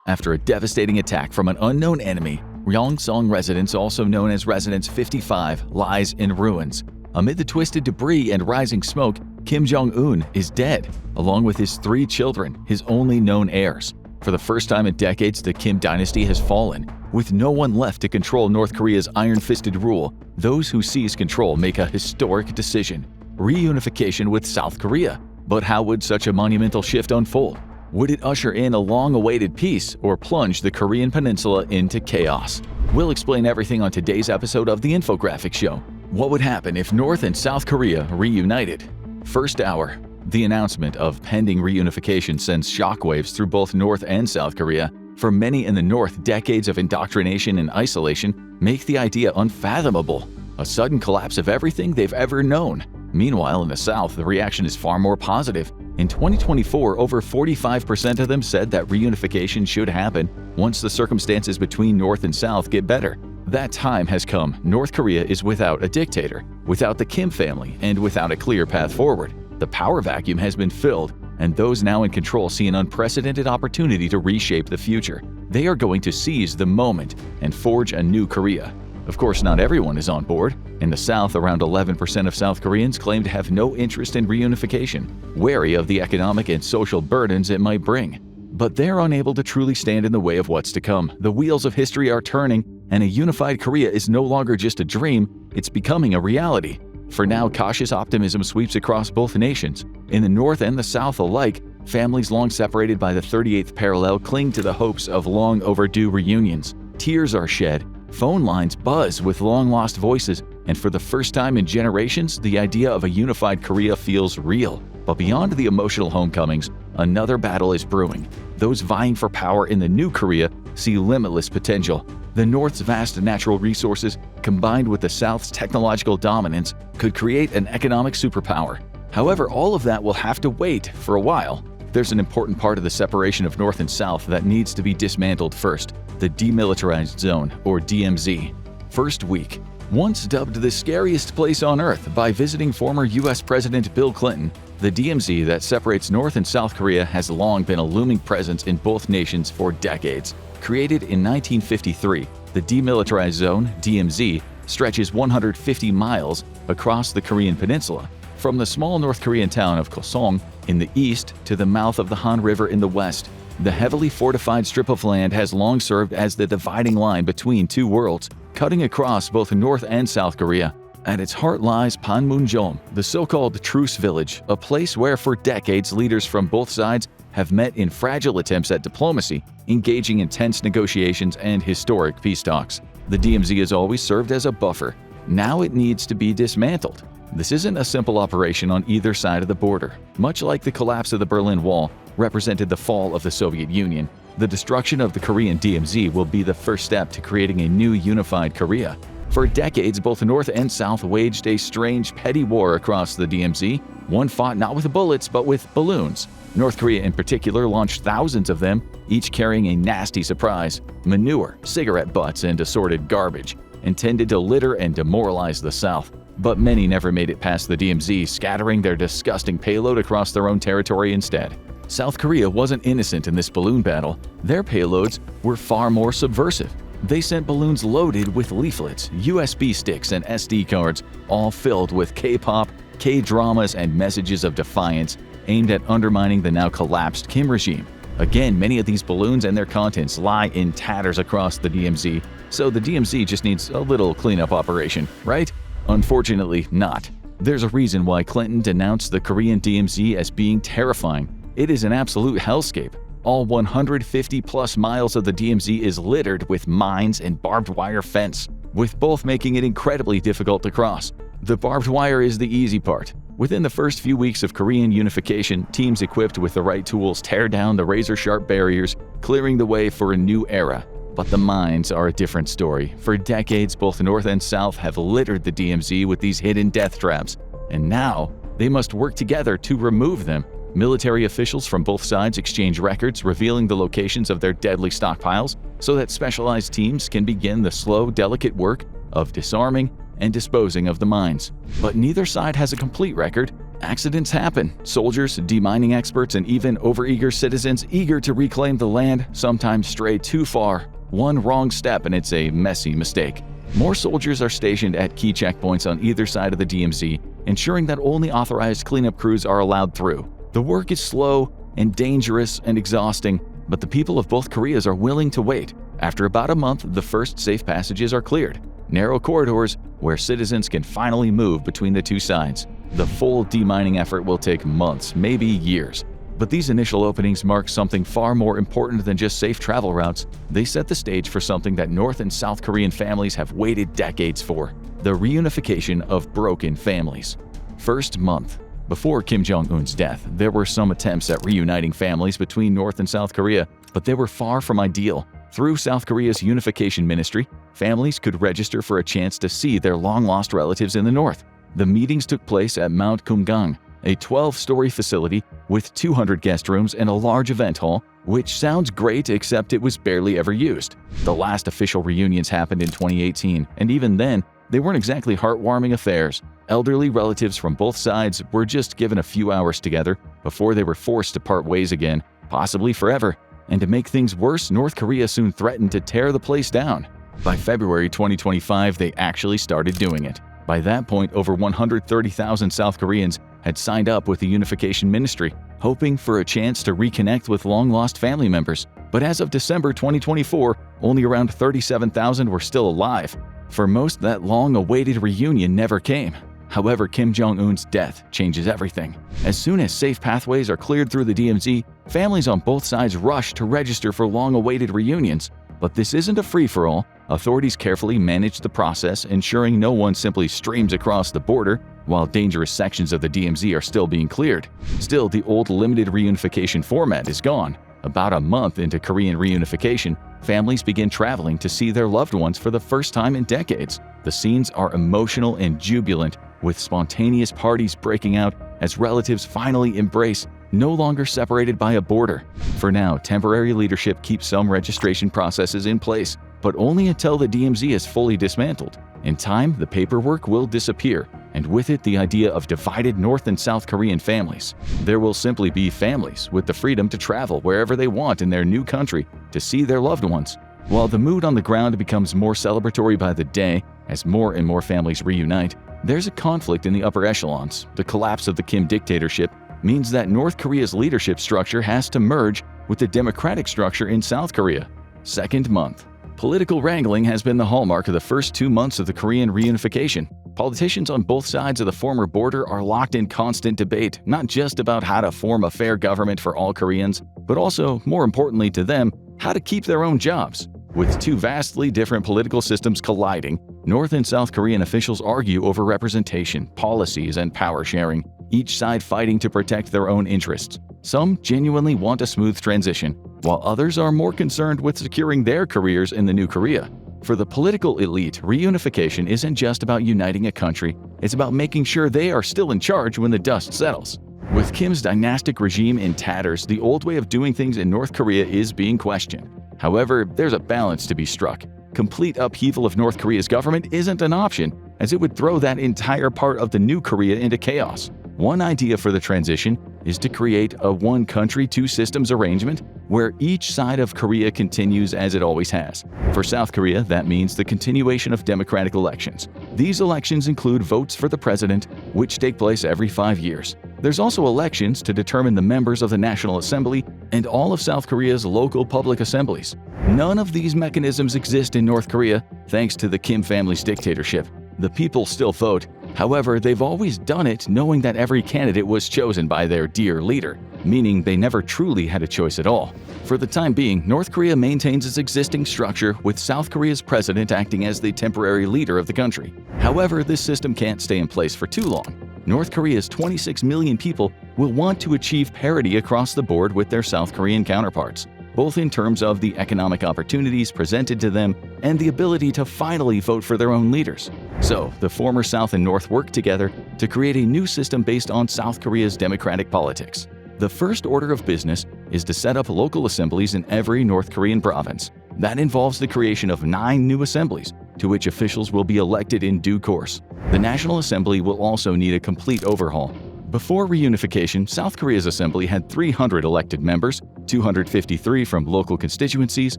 after a devastating attack from an unknown enemy. Ryongseong Residence, also known as Residence 55, lies in ruins. Amid the twisted debris and rising smoke, Kim Jong-un is dead, along with his 3 children, his only known heirs. For the first time in decades, the Kim dynasty has fallen. With no one left to control North Korea's iron-fisted rule, those who seize control make a historic decision: reunification with South Korea. But how would such a monumental shift unfold? Would it usher in a long-awaited peace or plunge the Korean peninsula into chaos? We'll explain everything on today's episode of The Infographic Show. What would happen if North and South Korea reunited? First hour. The announcement of pending reunification sends shockwaves through both North and South Korea. For many in the North, decades of indoctrination and isolation make the idea unfathomable. A sudden collapse of everything they've ever known. Meanwhile, in the South, the reaction is far more positive. In 2024, over 45% of them said that reunification should happen once the circumstances between North and South get better. That time has come. North Korea is without a dictator, without the Kim family, and without a clear path forward. The power vacuum has been filled, and those now in control see an unprecedented opportunity to reshape the future. They are going to seize the moment and forge a new Korea. Of course, not everyone is on board. In the South, around 11% of South Koreans claim to have no interest in reunification, wary of the economic and social burdens it might bring. But they're unable to truly stand in the way of what's to come. The wheels of history are turning, and a unified Korea is no longer just a dream, it's becoming a reality. For now, cautious optimism sweeps across both nations. In the North and the South alike, families long separated by the 38th parallel cling to the hopes of long overdue reunions. Tears are shed, phone lines buzz with long-lost voices, and for the first time in generations, the idea of a unified Korea feels real. But beyond the emotional homecomings, another battle is brewing. Those vying for power in the new Korea see limitless potential. The North's vast natural resources, combined with the South's technological dominance, could create an economic superpower. However, all of that will have to wait for a while. There's an important part of the separation of North and South that needs to be dismantled first: the Demilitarized Zone, or DMZ. First week. Once dubbed the scariest place on Earth by visiting former U.S. President Bill Clinton, the DMZ that separates North and South Korea has long been a looming presence in both nations for decades. Created in 1953, the Demilitarized Zone, DMZ, stretches 150 miles across the Korean peninsula, from the small North Korean town of Kosong in the east to the mouth of the Han River in the west. The heavily fortified strip of land has long served as the dividing line between two worlds, cutting across both North and South Korea. At its heart lies Panmunjom, the so-called Truce Village, a place where for decades leaders from both sides have met in fragile attempts at diplomacy, engaging in tense negotiations and historic peace talks. The DMZ has always served as a buffer. Now it needs to be dismantled. This isn't a simple operation on either side of the border. Much like the collapse of the Berlin Wall represented the fall of the Soviet Union, the destruction of the Korean DMZ will be the first step to creating a new unified Korea. For decades, both North and South waged a strange, petty war across the DMZ. One fought not with bullets, but with balloons. North Korea in particular launched thousands of them, each carrying a nasty surprise: manure, cigarette butts, and assorted garbage, intended to litter and demoralize the South. But many never made it past the DMZ, scattering their disgusting payload across their own territory instead. South Korea wasn't innocent in this balloon battle. Their payloads were far more subversive. They sent balloons loaded with leaflets, USB sticks, and SD cards, all filled with K-pop, K-dramas, and messages of defiance aimed at undermining the now collapsed Kim regime. Again, many of these balloons and their contents lie in tatters across the DMZ, so the DMZ just needs a little cleanup operation, right? Unfortunately, not. There's a reason why Clinton denounced the Korean DMZ as being terrifying. It is an absolute hellscape. All 150-plus miles of the DMZ is littered with mines and barbed wire fence, with both making it incredibly difficult to cross. The barbed wire is the easy part. Within the first few weeks of Korean unification, teams equipped with the right tools tear down the razor-sharp barriers, clearing the way for a new era. But the mines are a different story. For decades, both North and South have littered the DMZ with these hidden death traps, and now they must work together to remove them. Military officials from both sides exchange records revealing the locations of their deadly stockpiles so that specialized teams can begin the slow, delicate work of disarming and disposing of the mines. But neither side has a complete record. Accidents happen. Soldiers, demining experts, and even overeager citizens eager to reclaim the land sometimes stray too far. One wrong step and it's a messy mistake. More soldiers are stationed at key checkpoints on either side of the DMZ, ensuring that only authorized cleanup crews are allowed through. The work is slow and dangerous and exhausting, but the people of both Koreas are willing to wait. After about a month, the first safe passages are cleared. Narrow corridors where citizens can finally move between the two sides. The full demining effort will take months, maybe years. But these initial openings mark something far more important than just safe travel routes. They set the stage for something that North and South Korean families have waited decades for: the reunification of broken families. First month. Before Kim Jong-un's death, there were some attempts at reuniting families between North and South Korea, but they were far from ideal. Through South Korea's unification ministry, families could register for a chance to see their long-lost relatives in the North. The meetings took place at Mount Kumgang, a 12-story facility with 200 guest rooms and a large event hall, which sounds great except it was barely ever used. The last official reunions happened in 2018, and even then, they weren't exactly heartwarming affairs. Elderly relatives from both sides were just given a few hours together before they were forced to part ways again, possibly forever. And to make things worse, North Korea soon threatened to tear the place down. By February 2025, they actually started doing it. By that point, over 130,000 South Koreans had signed up with the unification ministry, hoping for a chance to reconnect with long-lost family members. But as of December 2024, only around 37,000 were still alive. For most, that long-awaited reunion never came. However, Kim Jong-un's death changes everything. As soon as safe pathways are cleared through the DMZ, families on both sides rush to register for long-awaited reunions. But this isn't a free-for-all. Authorities carefully manage the process, ensuring no one simply streams across the border while dangerous sections of the DMZ are still being cleared. Still, the old limited reunification format is gone. About a month into Korean reunification, families begin traveling to see their loved ones for the first time in decades. The scenes are emotional and jubilant, with spontaneous parties breaking out as relatives finally embrace, no longer separated by a border. For now, temporary leadership keeps some registration processes in place, but only until the DMZ is fully dismantled. In time, the paperwork will disappear, and with it the idea of divided North and South Korean families. There will simply be families with the freedom to travel wherever they want in their new country to see their loved ones. While the mood on the ground becomes more celebratory by the day as more and more families reunite, there's a conflict in the upper echelons. The collapse of the Kim dictatorship means that North Korea's leadership structure has to merge with the democratic structure in South Korea. Second month. Political wrangling has been the hallmark of the first 2 months of the Korean reunification. Politicians on both sides of the former border are locked in constant debate, not just about how to form a fair government for all Koreans, but also, more importantly to them, how to keep their own jobs. With two vastly different political systems colliding, North and South Korean officials argue over representation, policies, and power sharing, each side fighting to protect their own interests. Some genuinely want a smooth transition, while others are more concerned with securing their careers in the new Korea. For the political elite, reunification isn't just about uniting a country, it's about making sure they are still in charge when the dust settles. With Kim's dynastic regime in tatters, the old way of doing things in North Korea is being questioned. However, there's a balance to be struck. Complete upheaval of North Korea's government isn't an option, as it would throw that entire part of the new Korea into chaos. One idea for the transition is to create a one country, two systems arrangement where each side of Korea continues as it always has. For South Korea, that means the continuation of democratic elections. These elections include votes for the president, which take place every 5 years. There's also elections to determine the members of the National Assembly and all of South Korea's local public assemblies. None of these mechanisms exist in North Korea thanks to the Kim family's dictatorship. The people still vote. However, they've always done it knowing that every candidate was chosen by their dear leader, meaning they never truly had a choice at all. For the time being, North Korea maintains its existing structure, with South Korea's president acting as the temporary leader of the country. However, this system can't stay in place for too long. North Korea's 26 million people will want to achieve parity across the board with their South Korean counterparts, both in terms of the economic opportunities presented to them and the ability to finally vote for their own leaders. So, the former South and North work together to create a new system based on South Korea's democratic politics. The first order of business is to set up local assemblies in every North Korean province. That involves the creation of 9 new assemblies, to which officials will be elected in due course. The National Assembly will also need a complete overhaul. Before reunification, South Korea's assembly had 300 elected members, 253 from local constituencies,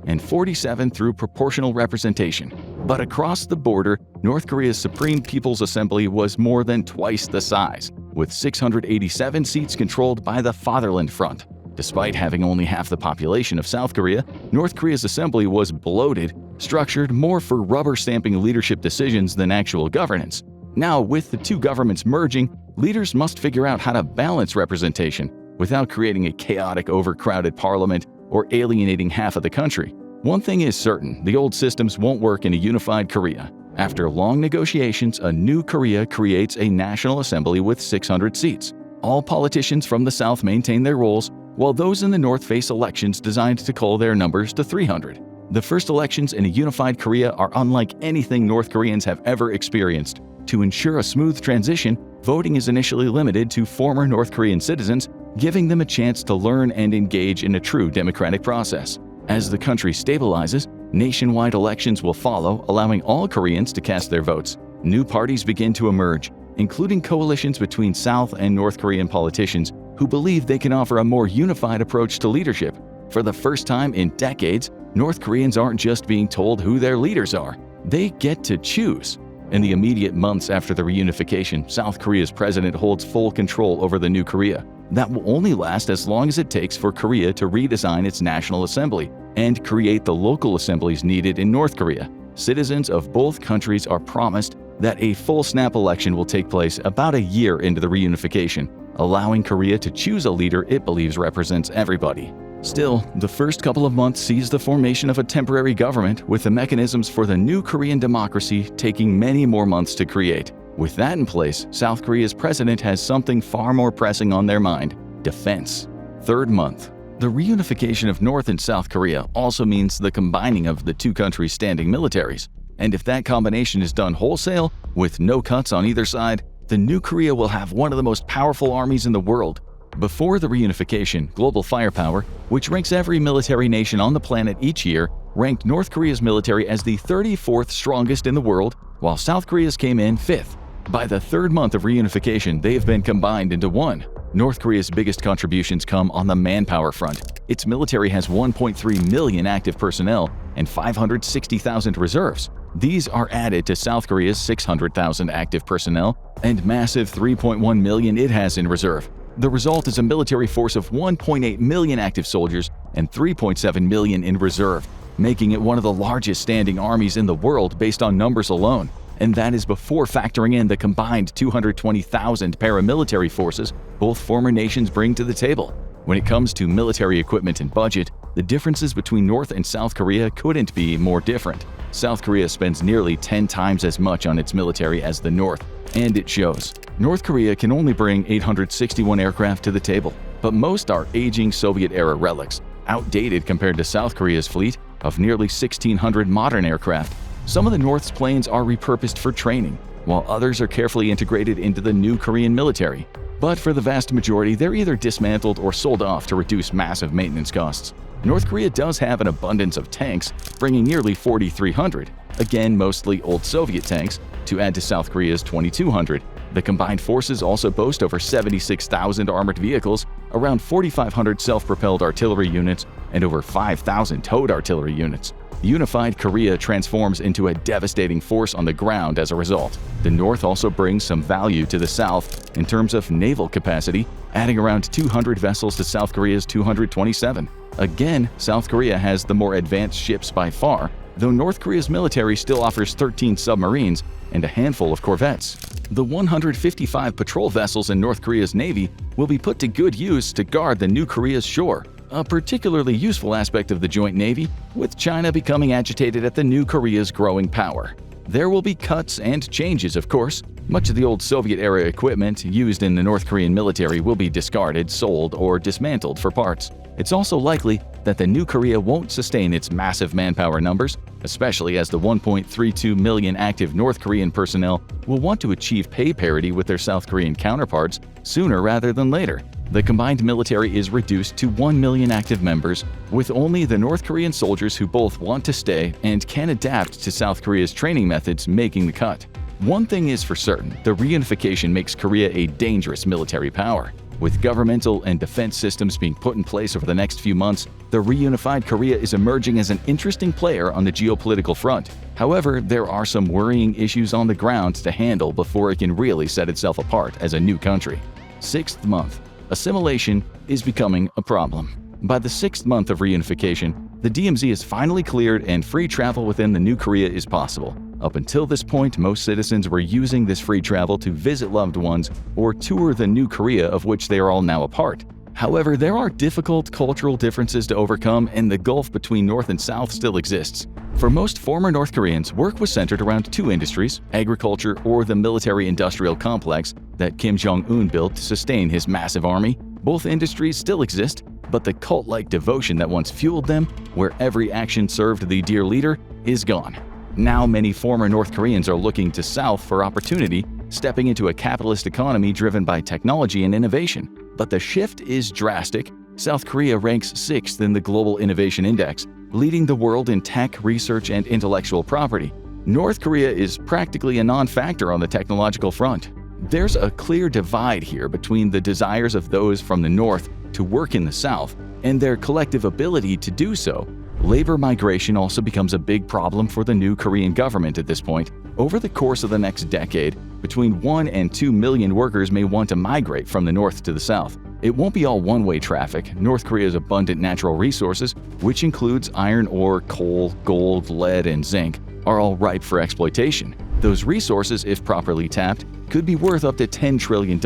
and 47 through proportional representation. But across the border, North Korea's Supreme People's Assembly was more than twice the size, with 687 seats controlled by the Fatherland Front. Despite having only half the population of South Korea, North Korea's assembly was bloated, structured more for rubber-stamping leadership decisions than actual governance. Now, with the two governments merging, leaders must figure out how to balance representation without creating a chaotic, overcrowded parliament or alienating half of the country. One thing is certain, the old systems won't work in a unified Korea. After long negotiations, a new Korea creates a national assembly with 600 seats. All politicians from the South maintain their roles, while those in the North face elections designed to cull their numbers to 300. The first elections in a unified Korea are unlike anything North Koreans have ever experienced. To ensure a smooth transition, voting is initially limited to former North Korean citizens, giving them a chance to learn and engage in a true democratic process. As the country stabilizes, nationwide elections will follow, allowing all Koreans to cast their votes. New parties begin to emerge, including coalitions between South and North Korean politicians who believe they can offer a more unified approach to leadership. For the first time in decades, North Koreans aren't just being told who their leaders are. They get to choose. In the immediate months after the reunification, South Korea's president holds full control over the new Korea. That will only last as long as it takes for Korea to redesign its national assembly and create the local assemblies needed in North Korea. Citizens of both countries are promised that a full snap election will take place about a year into the reunification, allowing Korea to choose a leader it believes represents everybody. Still, the first couple of months sees the formation of a temporary government, with the mechanisms for the new Korean democracy taking many more months to create. With that in place, South Korea's president has something far more pressing on their mind: defense. Third month. The reunification of North and South Korea also means the combining of the two countries' standing militaries. And if that combination is done wholesale, with no cuts on either side, the new Korea will have one of the most powerful armies in the world. Before the reunification, Global Firepower, which ranks every military nation on the planet each year, ranked North Korea's military as the 34th strongest in the world, while South Korea's came in 5th. By the third month of reunification, they have been combined into one. North Korea's biggest contributions come on the manpower front. Its military has 1.3 million active personnel and 560,000 reserves. These are added to South Korea's 600,000 active personnel and massive 3.1 million it has in reserve. The result is a military force of 1.8 million active soldiers and 3.7 million in reserve, making it one of the largest standing armies in the world based on numbers alone. And that is before factoring in the combined 220,000 paramilitary forces both former nations bring to the table. When it comes to military equipment and budget, the differences between North and South Korea couldn't be more different. South Korea spends nearly 10 times as much on its military as the North, and it shows. North Korea can only bring 861 aircraft to the table, but most are aging Soviet-era relics, outdated compared to South Korea's fleet of nearly 1,600 modern aircraft. Some of the North's planes are repurposed for training, while others are carefully integrated into the new Korean military. But for the vast majority, they're either dismantled or sold off to reduce massive maintenance costs. North Korea does have an abundance of tanks, bringing nearly 4,300, again mostly old Soviet tanks, to add to South Korea's 2,200. The combined forces also boast over 76,000 armored vehicles, around 4,500 self-propelled artillery units, and over 5,000 towed artillery units. Unified Korea transforms into a devastating force on the ground as a result. The North also brings some value to the South in terms of naval capacity, adding around 200 vessels to South Korea's 227. Again, South Korea has the more advanced ships by far, though North Korea's military still offers 13 submarines and a handful of corvettes. The 155 patrol vessels in North Korea's navy will be put to good use to guard the new Korea's shore, a particularly useful aspect of the joint navy, with China becoming agitated at the new Korea's growing power. There will be cuts and changes, of course. Much of the old Soviet-era equipment used in the North Korean military will be discarded, sold, or dismantled for parts. It's also likely that the new Korea won't sustain its massive manpower numbers, especially as the 1.32 million active North Korean personnel will want to achieve pay parity with their South Korean counterparts sooner rather than later. The combined military is reduced to 1 million active members, with only the North Korean soldiers who both want to stay and can adapt to South Korea's training methods making the cut. One thing is for certain, the reunification makes Korea a dangerous military power. With governmental and defense systems being put in place over the next few months, the reunified Korea is emerging as an interesting player on the geopolitical front. However, there are some worrying issues on the ground to handle before it can really set itself apart as a new country. Sixth month. Assimilation is becoming a problem. By the sixth month of reunification, the DMZ is finally cleared and free travel within the new Korea is possible. Up until this point, most citizens were using this free travel to visit loved ones or tour the new Korea of which they are all now a part. However, there are difficult cultural differences to overcome, and the gulf between North and South still exists. For most former North Koreans, work was centered around two industries, agriculture or the military-industrial complex that Kim Jong-un built to sustain his massive army. Both industries still exist, but the cult-like devotion that once fueled them, where every action served the dear leader, is gone. Now many former North Koreans are looking to South for opportunity, stepping into a capitalist economy driven by technology and innovation. But the shift is drastic. South Korea ranks 6th in the Global Innovation Index, leading the world in tech, research, and intellectual property. North Korea is practically a non-factor on the technological front. There's a clear divide here between the desires of those from the North to work in the South and their collective ability to do so. Labor migration also becomes a big problem for the new Korean government at this point. Over the course of the next decade, between 1 and 2 million workers may want to migrate from the North to the South. It won't be all one-way traffic. North Korea's abundant natural resources, which includes iron ore, coal, gold, lead, and zinc, are all ripe for exploitation. Those resources, if properly tapped, could be worth up to $10 trillion,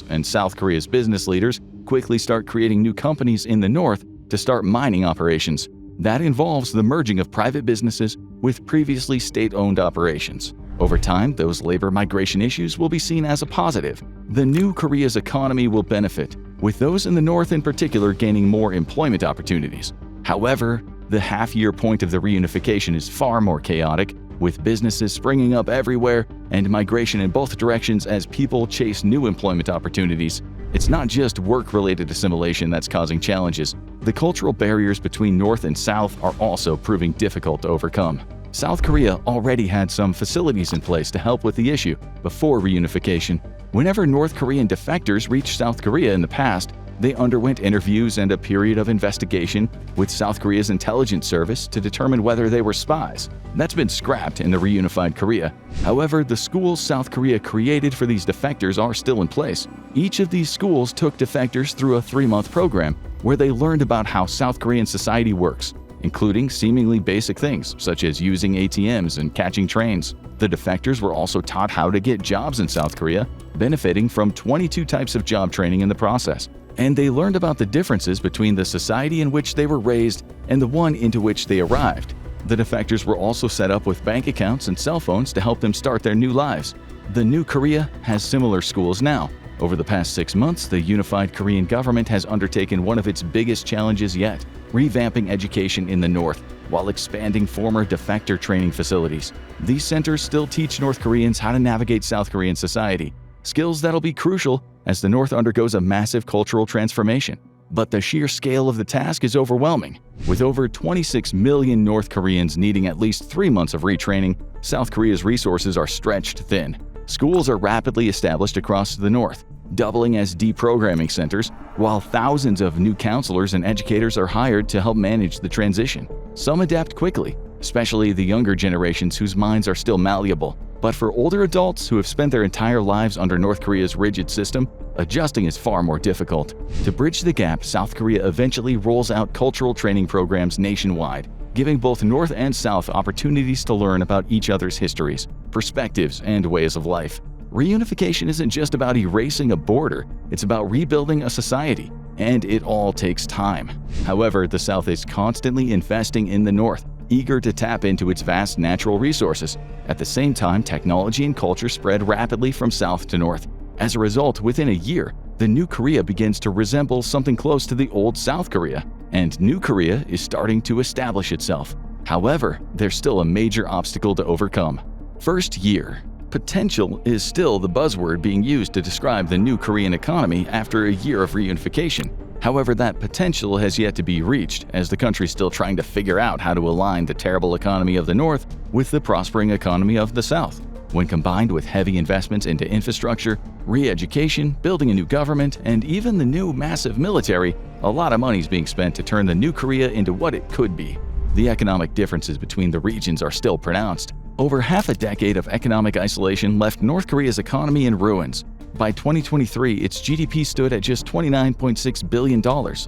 and South Korea's business leaders quickly start creating new companies in the North to start mining operations. That involves the merging of private businesses with previously state-owned operations. Over time, those labor migration issues will be seen as a positive. The new Korea's economy will benefit, with those in the North in particular gaining more employment opportunities. However, the half-year point of the reunification is far more chaotic, with businesses springing up everywhere and migration in both directions as people chase new employment opportunities. It's not just work-related assimilation that's causing challenges. The cultural barriers between North and South are also proving difficult to overcome. South Korea already had some facilities in place to help with the issue before reunification. Whenever North Korean defectors reached South Korea in the past, they underwent interviews and a period of investigation with South Korea's intelligence service to determine whether they were spies. That's been scrapped in the reunified Korea. However, the schools South Korea created for these defectors are still in place. Each of these schools took defectors through a 3-month program where they learned about how South Korean society works, including seemingly basic things such as using ATMs and catching trains. The defectors were also taught how to get jobs in South Korea, benefiting from 22 types of job training in the process. And they learned about the differences between the society in which they were raised and the one into which they arrived. The defectors were also set up with bank accounts and cell phones to help them start their new lives. The new Korea has similar schools now. Over the past 6 months, the unified Korean government has undertaken one of its biggest challenges yet, revamping education in the North while expanding former defector training facilities. These centers still teach North Koreans how to navigate South Korean society, skills that'll be crucial as the North undergoes a massive cultural transformation. But the sheer scale of the task is overwhelming. With over 26 million North Koreans needing at least 3 months of retraining, South Korea's resources are stretched thin. Schools are rapidly established across the North, doubling as deprogramming centers, while thousands of new counselors and educators are hired to help manage the transition. Some adapt quickly, especially the younger generations whose minds are still malleable. But for older adults who have spent their entire lives under North Korea's rigid system, adjusting is far more difficult. To bridge the gap, South Korea eventually rolls out cultural training programs nationwide, giving both North and South opportunities to learn about each other's histories, perspectives, and ways of life. Reunification isn't just about erasing a border, it's about rebuilding a society, and it all takes time. However, the South is constantly investing in the North, eager to tap into its vast natural resources. At the same time, technology and culture spread rapidly from South to North. As a result, within a year, the new Korea begins to resemble something close to the old South Korea, and New Korea is starting to establish itself. However, there's still a major obstacle to overcome. First year. Potential is still the buzzword being used to describe the new Korean economy after a year of reunification. However, that potential has yet to be reached, as the country's still trying to figure out how to align the terrible economy of the North with the prospering economy of the South. When combined with heavy investments into infrastructure, re-education, building a new government, and even the new massive military, a lot of money is being spent to turn the new Korea into what it could be. The economic differences between the regions are still pronounced. Over half a decade of economic isolation left North Korea's economy in ruins. By 2023, its GDP stood at just $29.6 billion,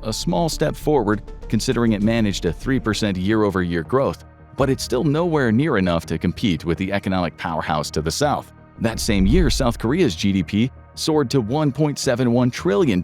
a small step forward considering it managed a 3% year-over-year growth. But it's still nowhere near enough to compete with the economic powerhouse to the south. That same year, South Korea's GDP soared to $1.71 trillion.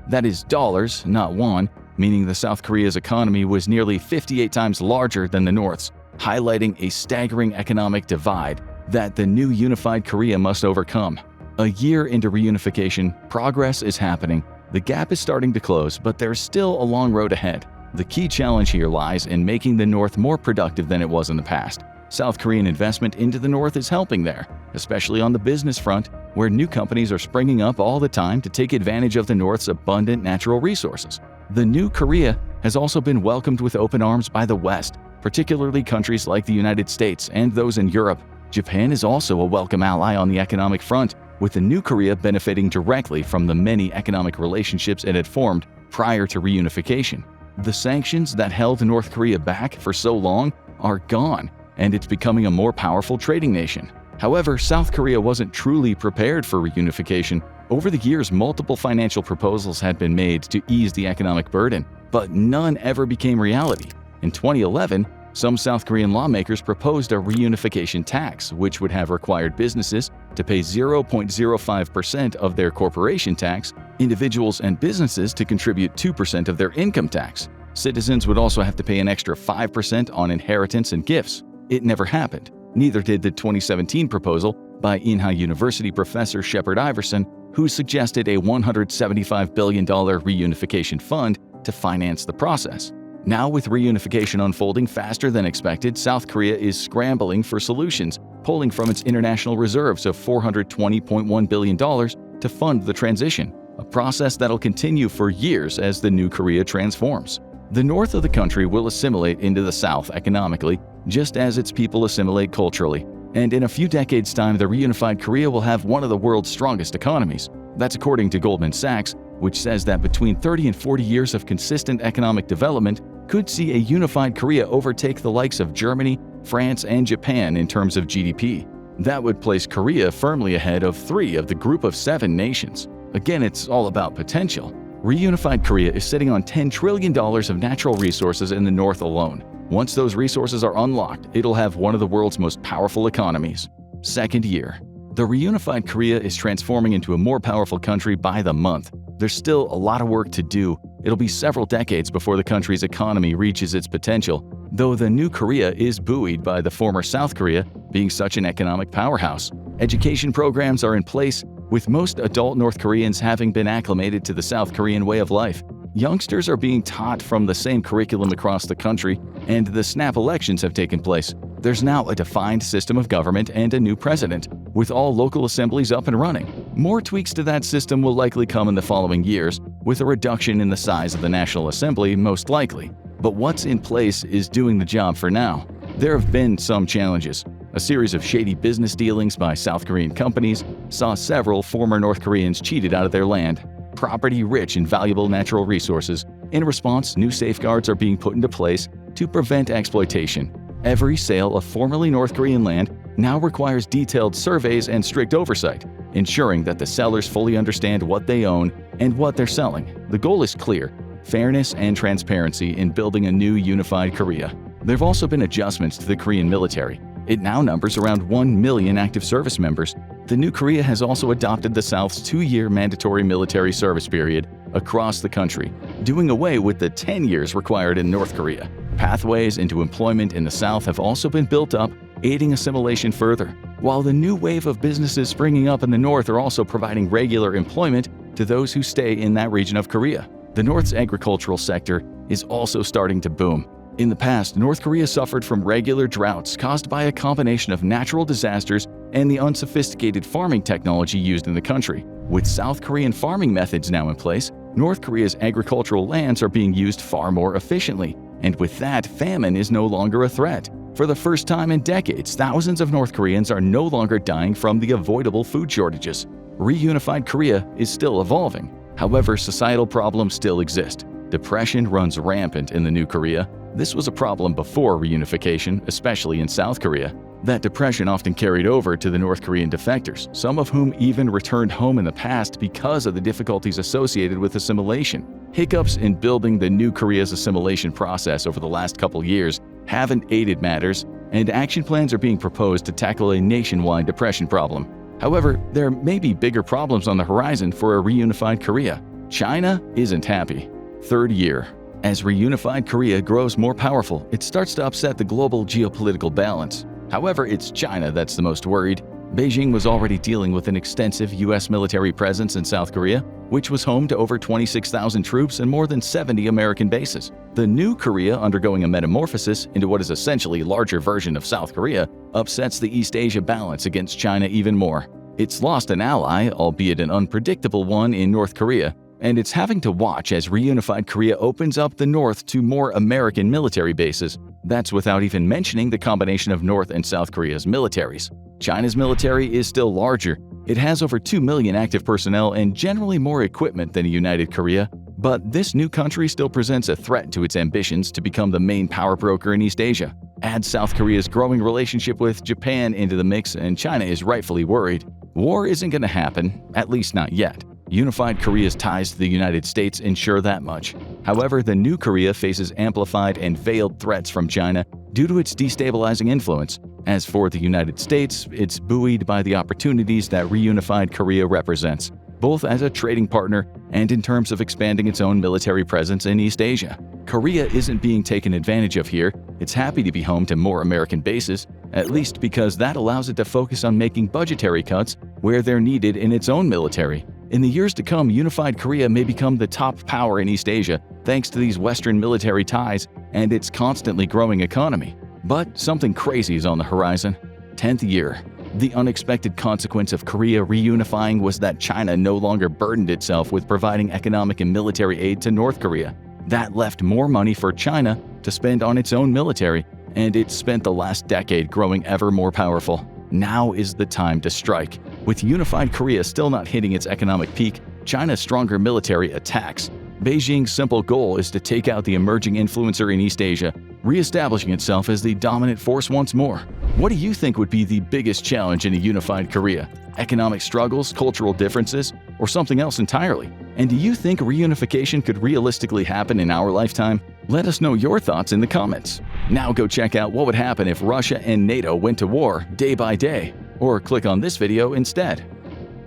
That is dollars, not won, meaning the South Korea's economy was nearly 58 times larger than the North's, highlighting a staggering economic divide that the new unified Korea must overcome. A year into reunification, progress is happening. The gap is starting to close, but there's still a long road ahead. The key challenge here lies in making the North more productive than it was in the past. South Korean investment into the North is helping there, especially on the business front, where new companies are springing up all the time to take advantage of the North's abundant natural resources. The new Korea has also been welcomed with open arms by the West, particularly countries like the United States and those in Europe. Japan is also a welcome ally on the economic front, with the new Korea benefiting directly from the many economic relationships it had formed prior to reunification. The sanctions that held North Korea back for so long are gone, and it's becoming a more powerful trading nation. However, South Korea wasn't truly prepared for reunification. Over the years, multiple financial proposals had been made to ease the economic burden, but none ever became reality. In 2011, some South Korean lawmakers proposed a reunification tax, which would have required businesses to pay 0.05% of their corporation tax, individuals and businesses to contribute 2% of their income tax. Citizens would also have to pay an extra 5% on inheritance and gifts. It never happened. Neither did the 2017 proposal by Inha University professor Shepard Iverson, who suggested a $175 billion reunification fund to finance the process. Now, with reunification unfolding faster than expected, South Korea is scrambling for solutions, pulling from its international reserves of $420.1 billion to fund the transition, a process that'll continue for years as the new Korea transforms. The north of the country will assimilate into the south economically, just as its people assimilate culturally. And in a few decades' time, the reunified Korea will have one of the world's strongest economies. That's according to Goldman Sachs, which says that between 30 and 40 years of consistent economic development could see a unified Korea overtake the likes of Germany, France, and Japan in terms of GDP. That would place Korea firmly ahead of 3 of the group of 7 nations. Again, it's all about potential. Reunified Korea is sitting on $10 trillion of natural resources in the north alone. Once those resources are unlocked, it'll have one of the world's most powerful economies. Second year. The reunified Korea is transforming into a more powerful country by the month. There's still a lot of work to do. It'll be several decades before the country's economy reaches its potential, though the new Korea is buoyed by the former South Korea being such an economic powerhouse. Education programs are in place, with most adult North Koreans having been acclimated to the South Korean way of life. Youngsters are being taught from the same curriculum across the country, and the snap elections have taken place. There's now a defined system of government and a new president, with all local assemblies up and running. More tweaks to that system will likely come in the following years, with a reduction in the size of the National Assembly most likely. But what's in place is doing the job for now. There have been some challenges. A series of shady business dealings by South Korean companies saw several former North Koreans cheated out of their land, property rich in valuable natural resources. In response, new safeguards are being put into place to prevent exploitation. Every sale of formerly North Korean land now requires detailed surveys and strict oversight, ensuring that the sellers fully understand what they own and what they're selling. The goal is clear: fairness and transparency in building a new unified Korea. There have also been adjustments to the Korean military. It now numbers around 1 million active service members. The new Korea has also adopted the South's 2-year mandatory military service period across the country, doing away with the 10 years required in North Korea. Pathways into employment in the South have also been built up, aiding assimilation further, while the new wave of businesses springing up in the North are also providing regular employment to those who stay in that region of Korea. The North's agricultural sector is also starting to boom. In the past, North Korea suffered from regular droughts caused by a combination of natural disasters and the unsophisticated farming technology used in the country. With South Korean farming methods now in place, North Korea's agricultural lands are being used far more efficiently, and with that, famine is no longer a threat. For the first time in decades, thousands of North Koreans are no longer dying from the avoidable food shortages. Reunified Korea is still evolving. However, societal problems still exist. Depression runs rampant in the new Korea. This was a problem before reunification, especially in South Korea. That depression often carried over to the North Korean defectors, some of whom even returned home in the past because of the difficulties associated with assimilation. Hiccups in building the new Korea's assimilation process over the last couple years haven't aided matters, and action plans are being proposed to tackle a nationwide depression problem. However, there may be bigger problems on the horizon for a reunified Korea. China isn't happy. Third year. As reunified Korea grows more powerful, it starts to upset the global geopolitical balance. However, it's China that's the most worried. Beijing was already dealing with an extensive U.S. military presence in South Korea, which was home to over 26,000 troops and more than 70 American bases. The new Korea, undergoing a metamorphosis into what is essentially a larger version of South Korea, upsets the East Asia balance against China even more. It's lost an ally, albeit an unpredictable one, in North Korea, and it's having to watch as reunified Korea opens up the North to more American military bases. That's without even mentioning the combination of North and South Korea's militaries. China's military is still larger. It has over 2 million active personnel and generally more equipment than a united Korea, but this new country still presents a threat to its ambitions to become the main power broker in East Asia. Add South Korea's growing relationship with Japan into the mix, and China is rightfully worried. War isn't going to happen, at least not yet. Unified Korea's ties to the United States ensure that much. However, the new Korea faces amplified and veiled threats from China due to its destabilizing influence. As for the United States, it's buoyed by the opportunities that reunified Korea represents, both as a trading partner and in terms of expanding its own military presence in East Asia. Korea isn't being taken advantage of here. It's happy to be home to more American bases, at least because that allows it to focus on making budgetary cuts where they're needed in its own military. In the years to come, unified Korea may become the top power in East Asia thanks to these Western military ties and its constantly growing economy. But something crazy is on the horizon. 10th year. The unexpected consequence of Korea reunifying was that China no longer burdened itself with providing economic and military aid to North Korea. That left more money for China to spend on its own military, and it's spent the last decade growing ever more powerful. Now is the time to strike. With unified Korea still not hitting its economic peak, China's stronger military attacks. Beijing's simple goal is to take out the emerging influencer in East Asia, reestablishing itself as the dominant force once more. What do you think would be the biggest challenge in a unified Korea? Economic struggles, cultural differences, or something else entirely? And do you think reunification could realistically happen in our lifetime? Let us know your thoughts in the comments. Now go check out what would happen if Russia and NATO went to war day by day, or click on this video instead.